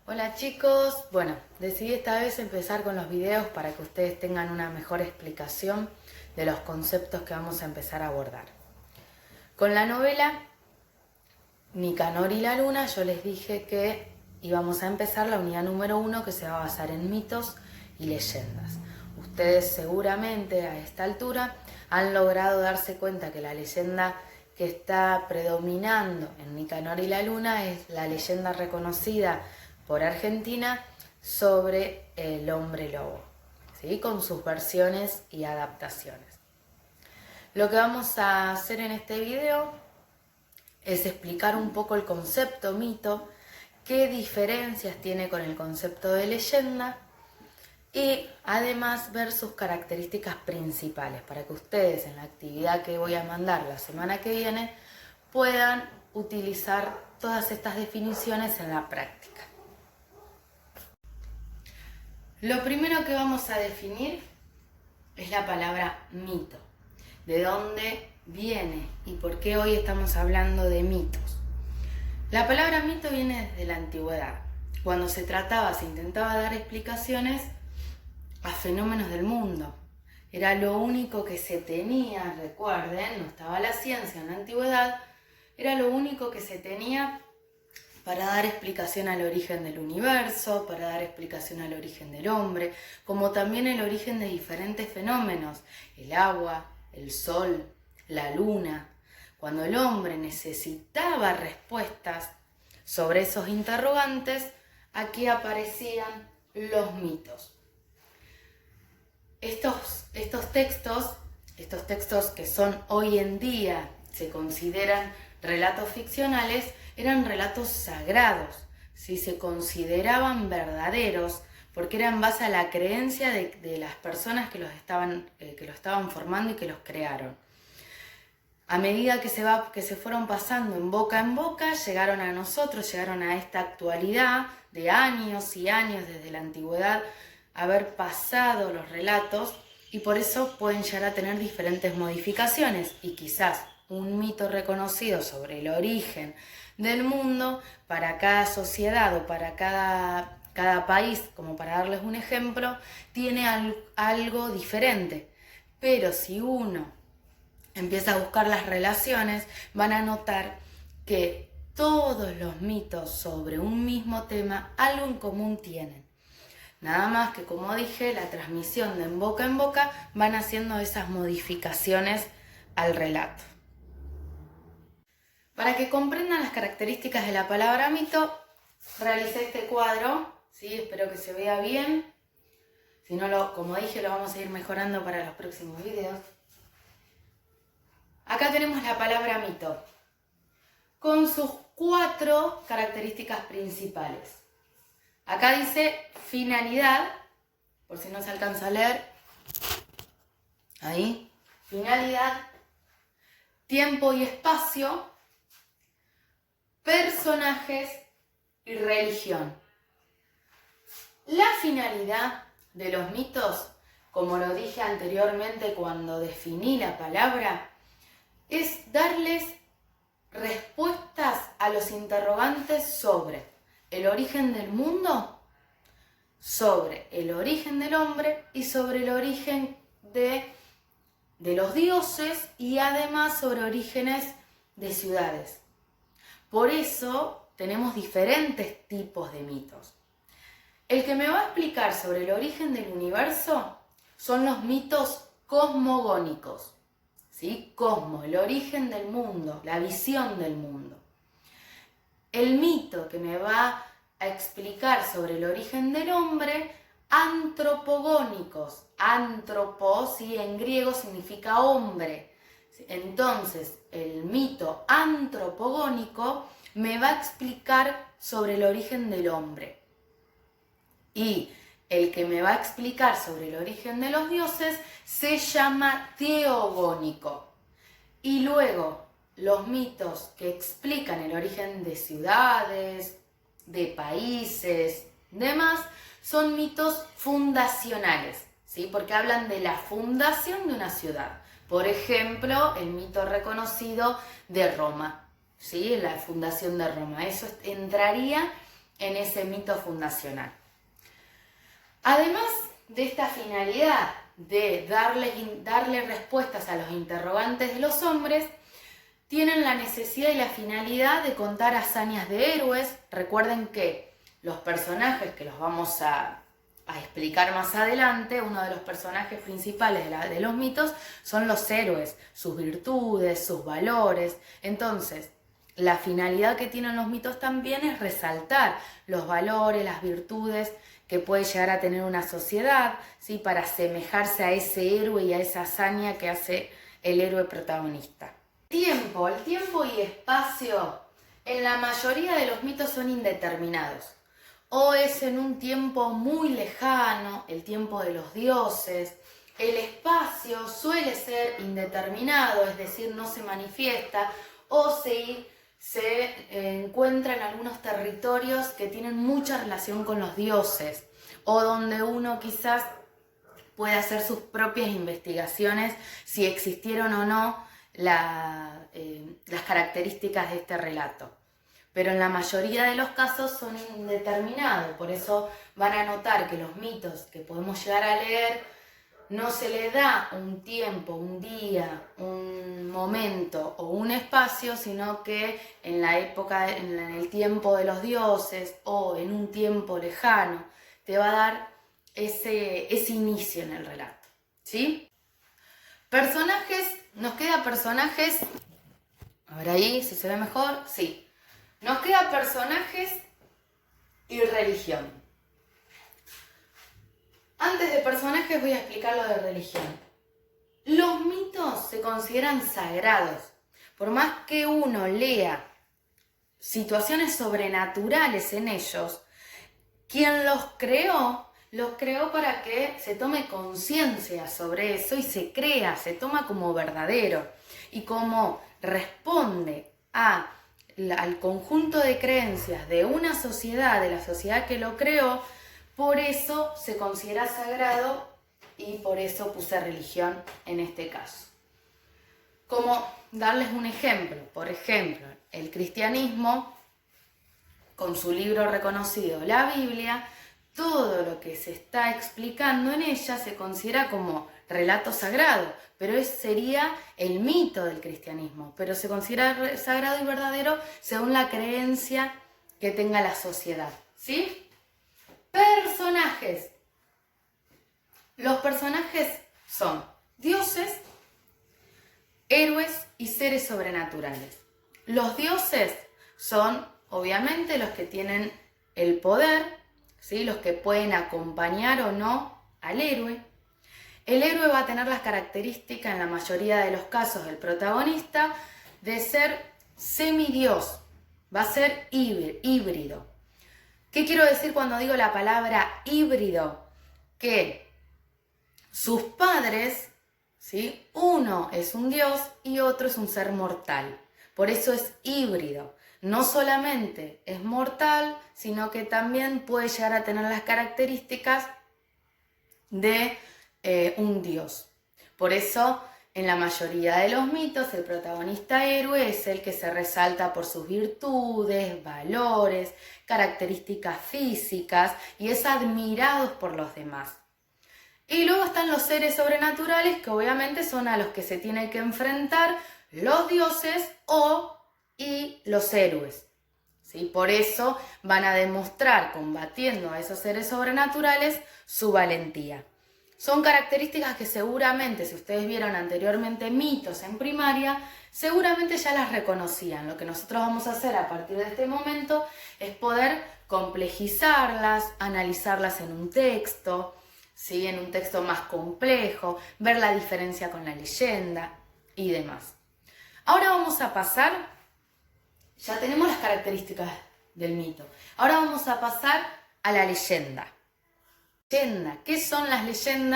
Hola chicos, bueno, decidí esta vez empezar con los videos para que ustedes tengan una mejor explicación de los conceptos que vamos a empezar a abordar. Con la novela Nicanor y la Luna yo les dije que íbamos a empezar la unidad número 1 que se va a basar en mitos y leyendas. Ustedes seguramente a esta altura han logrado darse cuenta que la leyenda que está predominando en Nicanor y la Luna es la leyenda reconocida por Argentina sobre el hombre lobo, ¿sí? Con sus versiones y adaptaciones. Lo que vamos a hacer en este video es explicar un poco el concepto mito, qué diferencias tiene con el concepto de leyenda y además ver sus características principales para que ustedes en la actividad que voy a mandar la semana que viene puedan utilizar todas estas definiciones en la práctica. Lo primero que vamos a definir es la palabra mito. ¿De dónde viene y por qué hoy estamos hablando de mitos? La palabra mito viene desde la antigüedad, cuando se intentaba dar explicaciones a fenómenos del mundo. Era lo único que se tenía, recuerden, no estaba la ciencia en la antigüedad, era lo único que se tenía para dar explicación al origen del universo, para dar explicación al origen del hombre, como también el origen de diferentes fenómenos, el agua, el sol, la luna. Cuando el hombre necesitaba respuestas sobre esos interrogantes, aquí aparecían los mitos. Estos textos que son hoy en día, se consideran relatos ficcionales, eran relatos sagrados, ¿sí? Se consideraban verdaderos porque eran en base a la creencia de las personas que los estaban formando y que los crearon. A medida que se fueron pasando en boca, llegaron a nosotros, llegaron a esta actualidad de años y años desde la antigüedad, haber pasado los relatos y por eso pueden llegar a tener diferentes modificaciones y quizás un mito reconocido sobre el origen del mundo para cada sociedad o para cada país, como para darles un ejemplo, tiene algo diferente. Pero si uno empieza a buscar las relaciones, van a notar que todos los mitos sobre un mismo tema algo en común tienen. Nada más que, como dije, la transmisión de en boca van haciendo esas modificaciones al relato. Para que comprendan las características de la palabra mito, realicé este cuadro, ¿sí? Espero que se vea bien. Si no, como dije, lo vamos a ir mejorando para los próximos videos. Acá tenemos la palabra mito, con sus 4 características principales. Acá dice finalidad, por si no se alcanza a leer. Ahí, finalidad, tiempo y espacio, personajes y religión. La finalidad de los mitos, como lo dije anteriormente cuando definí la palabra, es darles respuestas a los interrogantes sobre el origen del mundo, sobre el origen del hombre y sobre el origen de los dioses y además sobre orígenes de ciudades. Por eso tenemos diferentes tipos de mitos. El que me va a explicar sobre el origen del universo son los mitos cosmogónicos, ¿sí? Cosmo, el origen del mundo, la visión del mundo. El mito que me va a explicar sobre el origen del hombre, antropogónicos. Antropo, ¿sí? En griego significa hombre. Entonces, el mito antropogónico me va a explicar sobre el origen del hombre. Y el que me va a explicar sobre el origen de los dioses se llama teogónico. Y luego, los mitos que explican el origen de ciudades, de países, demás, son mitos fundacionales, ¿sí? Porque hablan de la fundación de una ciudad. Por ejemplo, el mito reconocido de Roma, ¿sí? La fundación de Roma. Eso entraría en ese mito fundacional. Además de esta finalidad de darle respuestas a los interrogantes de los hombres, tienen la necesidad y la finalidad de contar hazañas de héroes. Recuerden que los personajes que los vamos a explicar más adelante, uno de los personajes principales de los mitos son los héroes, sus virtudes, sus valores. Entonces, la finalidad que tienen los mitos también es resaltar los valores, las virtudes que puede llegar a tener una sociedad, ¿sí? Para asemejarse a ese héroe y a esa hazaña que hace el héroe protagonista. El tiempo y espacio en la mayoría de los mitos son indeterminados. O es en un tiempo muy lejano, el tiempo de los dioses. El espacio suele ser indeterminado, es decir, no se manifiesta, o se encuentra en algunos territorios que tienen mucha relación con los dioses, o donde uno quizás puede hacer sus propias investigaciones si existieron o no las características de este relato. Pero en la mayoría de los casos son indeterminados, por eso van a notar que los mitos que podemos llegar a leer no se le da un tiempo, un día, un momento o un espacio, sino que en la época, en el tiempo de los dioses o en un tiempo lejano, te va a dar ese inicio en el relato, ¿sí? Personajes, nos queda personajes, a ver ahí si se ve mejor, sí. Nos queda personajes y religión. Antes de personajes voy a explicar lo de religión. Los mitos se consideran sagrados. Por más que uno lea situaciones sobrenaturales en ellos, quien los creó para que se tome conciencia sobre eso y se crea, se toma como verdadero. Y como responde al conjunto de creencias de una sociedad, de la sociedad que lo creó, por eso se considera sagrado y por eso puse religión en este caso. Como darles un ejemplo, por ejemplo, el cristianismo, con su libro reconocido, la Biblia, todo lo que se está explicando en ella se considera como relato sagrado, pero sería el mito del cristianismo, pero se considera sagrado y verdadero según la creencia que tenga la sociedad, ¿sí? Personajes. Los personajes son dioses, héroes y seres sobrenaturales. Los dioses son, obviamente, los que tienen el poder, ¿sí? Los que pueden acompañar o no al héroe. El héroe va a tener las características, en la mayoría de los casos del protagonista, de ser semidios, va a ser híbrido. ¿Qué quiero decir cuando digo la palabra híbrido? Que sus padres, ¿sí? Uno es un dios y otro es un ser mortal. Por eso es híbrido. No solamente es mortal, sino que también puede llegar a tener las características de un dios. Por eso, en la mayoría de los mitos, el protagonista héroe es el que se resalta por sus virtudes, valores, características físicas y es admirado por los demás. Y luego están los seres sobrenaturales, que obviamente son a los que se tienen que enfrentar los dioses y los héroes, ¿sí? Por eso van a demostrar, combatiendo a esos seres sobrenaturales, su valentía. Son características que seguramente, si ustedes vieron anteriormente mitos en primaria, seguramente ya las reconocían. Lo que nosotros vamos a hacer a partir de este momento es poder complejizarlas, analizarlas en un texto, ¿sí? En un texto más complejo, ver la diferencia con la leyenda y demás. Ahora vamos a pasar, ya tenemos las características del mito, ahora vamos a pasar a la leyenda. ¿Qué son las leyendas?